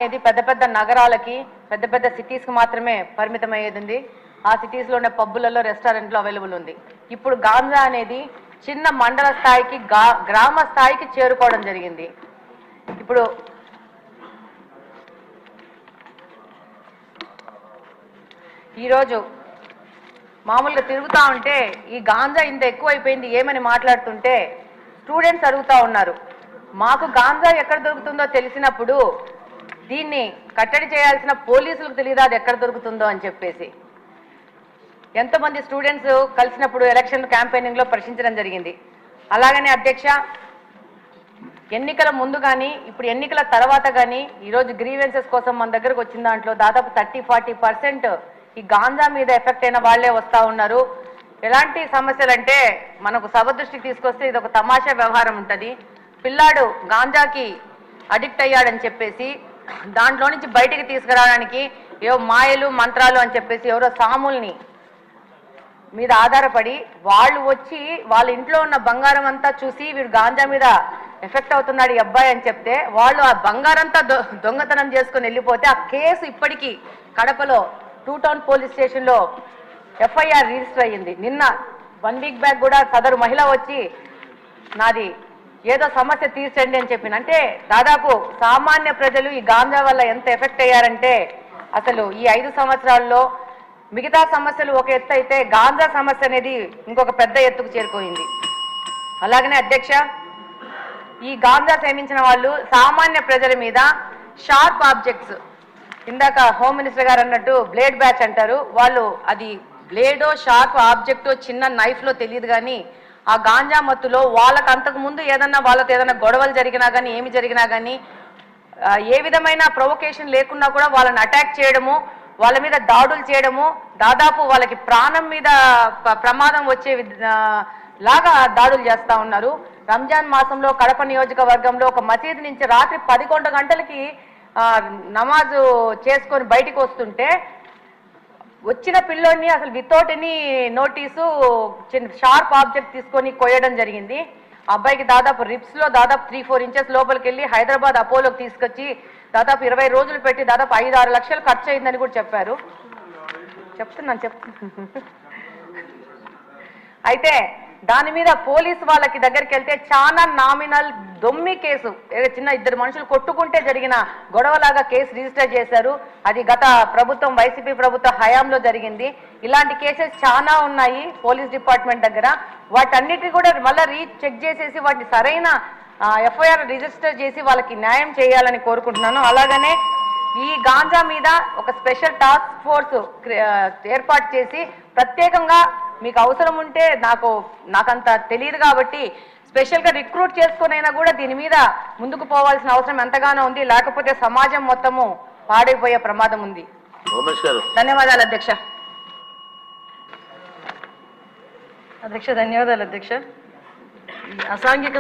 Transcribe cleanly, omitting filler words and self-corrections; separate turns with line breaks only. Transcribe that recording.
ఇది పెద్ద పెద్ద నగరాలకి పెద్ద పెద్ద సిటీస్ కి మాత్రమే పరిమితమయ్యేది. ఆ సిటీస్ లోనే పబ్బులలో రెస్టారెంట్లో అవైలబుల్ ఉంది. ఇప్పుడు గాంజా అనేది చిన్న మండల స్థాయికి గ్రామ స్థాయికి చేరుకోవడం జరిగింది. ఇప్పుడు ఈరోజు మామూలుగా తిరుగుతూ ఉంటే ఈ గాంజా ఇంత ఎక్కువైపోయింది ఏమని మాట్లాడుతుంటే స్టూడెంట్స్ అడుగుతూ ఉన్నారు, మాకు గాంజా ఎక్కడ దొరుకుతుందో తెలిసినప్పుడు దీన్ని కట్టడి చేయాల్సిన పోలీసులకు తెలియదా అది ఎక్కడ దొరుకుతుందో అని చెప్పేసి. ఎంతోమంది స్టూడెంట్స్ కలిసినప్పుడు ఎలక్షన్ క్యాంపెయినింగ్లో ప్రశ్నించడం జరిగింది. అలాగనే అధ్యక్ష, ఎన్నికల ముందు కానీ ఇప్పుడు ఎన్నికల తర్వాత కానీ ఈరోజు గ్రీవెన్సెస్ కోసం మన దగ్గరకు వచ్చిన దాంట్లో దాదాపు 30-40% ఈ గాంజా మీద ఎఫెక్ట్ అయిన వాళ్లే వస్తూ ఉన్నారు. ఎలాంటి సమస్యలు అంటే మనకు సభ దృష్టికి తీసుకొస్తే ఇది ఒక తమాషా వ్యవహారం ఉంటుంది. పిల్లాడు గాంజాకి అడిక్ట్ అయ్యాడని చెప్పేసి దాంట్లో నుంచి బయటికి తీసుకురావడానికి ఏవో మాయలు మంత్రాలు అని చెప్పేసి ఎవరో సాముల్ని మీద ఆధారపడి వాళ్ళు వచ్చి వాళ్ళ ఇంట్లో ఉన్న బంగారం అంతా చూసి వీడు గాంజా మీద ఎఫెక్ట్ అవుతున్నాడు ఈ అబ్బాయి అని చెప్తే వాళ్ళు ఆ బంగారంతా దొంగతనం చేసుకుని వెళ్ళిపోతే ఆ కేసు ఇప్పటికీ కడపలో 2 టౌన్ పోలీస్ స్టేషన్లో ఎఫ్ఐఆర్ రిజిస్టర్ అయ్యింది. నిన్న 1 వీక్ బ్యాక్ కూడా సదరు మహిళ వచ్చి నాది ఏదో సమస్య తీర్చండి అని చెప్పింది. అంటే దాదాపు సామాన్య ప్రజలు ఈ గాంజా వల్ల ఎంత ఎఫెక్ట్ అయ్యారంటే అసలు ఈ 5 సంవత్సరాల్లో మిగతా సమస్యలు ఒక ఎత్తు అయితే గాంజా సమస్య అనేది ఇంకొక పెద్ద ఎత్తుకు చేరుకోయింది. అలాగనే అధ్యక్ష, ఈ గాంజా సేవించిన వాళ్ళు సామాన్య ప్రజల మీద షార్ప్ ఆబ్జెక్ట్స్, ఇందాక హోమ్ మినిస్టర్ గారు అన్నట్టు బ్లేడ్ బ్యాచ్ అంటారు, వాళ్ళు అది బ్లేడో షార్ప్ ఆబ్జెక్టో చిన్న నైఫ్లో తెలియదు కానీ ఆ గాంజా మత్తులో వాళ్ళకు అంతకుముందు ఏదన్నా వాళ్ళతో ఏదైనా గొడవలు జరిగినా కానీ ఏమి జరిగినా కానీ ఏ విధమైన ప్రొవొకేషన్ లేకున్నా కూడా వాళ్ళని అటాక్ చేయడము, వాళ్ళ మీద దాడులు చేయడము, దాదాపు వాళ్ళకి ప్రాణం మీద ప్రమాదం వచ్చే లాగా దాడులు చేస్తూ ఉన్నారు. రంజాన్ మాసంలో కడప నియోజకవర్గంలో ఒక మసీదు నుంచి రాత్రి 11 గంటలకి నమాజు చేసుకొని బయటికి వస్తుంటే వచ్చిన పిల్లోడిని అసలు వితౌట్ ఎనీ నోటీసు చిన్న షార్ప్ ఆబ్జెక్ట్ తీసుకొని కొయ్యడం జరిగింది. అబ్బాయికి దాదాపు రిప్స్లో దాదాపు 3-4 ఇంచెస్ లోపలికి వెళ్ళి హైదరాబాద్ అపోలోకి తీసుకొచ్చి దాదాపు 20 రోజులు పెట్టి దాదాపు 5-6 లక్షలు ఖర్చు అయిందని కూడా చెప్పారు. చెప్తున్నాను. అయితే దాని మీద పోలీసు వాళ్ళకి దగ్గరికి వెళ్తే చాలా నామినల్ దొమ్మి కేసు, చిన్న 2 మనుషులు కొట్టుకుంటే జరిగిన గొడవలాగా కేసు రిజిస్టర్ చేశారు. అది గత ప్రభుత్వం వైసీపీ ప్రభుత్వ హయాంలో జరిగింది. ఇలాంటి కేసెస్ చాలా ఉన్నాయి పోలీస్ డిపార్ట్మెంట్ దగ్గర. వాటన్నిటిని కూడా మళ్ళీ చెక్ చేసేసి వాటిని సరైన ఎఫ్ఐఆర్ రిజిస్టర్ చేసి వాళ్ళకి న్యాయం చేయాలని కోరుకుంటున్నాను. అలాగనే ఈ గాంజా మీద ఒక స్పెషల్ టాస్క్ ఫోర్స్ ఏర్పాటు చేసి ప్రత్యేకంగా మీకు అవసరం ఉంటే నాకంత తెలియదు కాబట్టి స్పెషల్గా రిక్రూట్ చేసుకునైనా కూడా దీని మీద ముందుకు పోవాల్సిన అవసరం ఎంతగానో ఉంది. లేకపోతే సమాజం మొత్తము పాడైపోయే ప్రమాదం ఉంది. ధన్యవాదాలు అధ్యక్ష.
ధన్యవాదాలు అధ్యక్ష. అసాంఘిక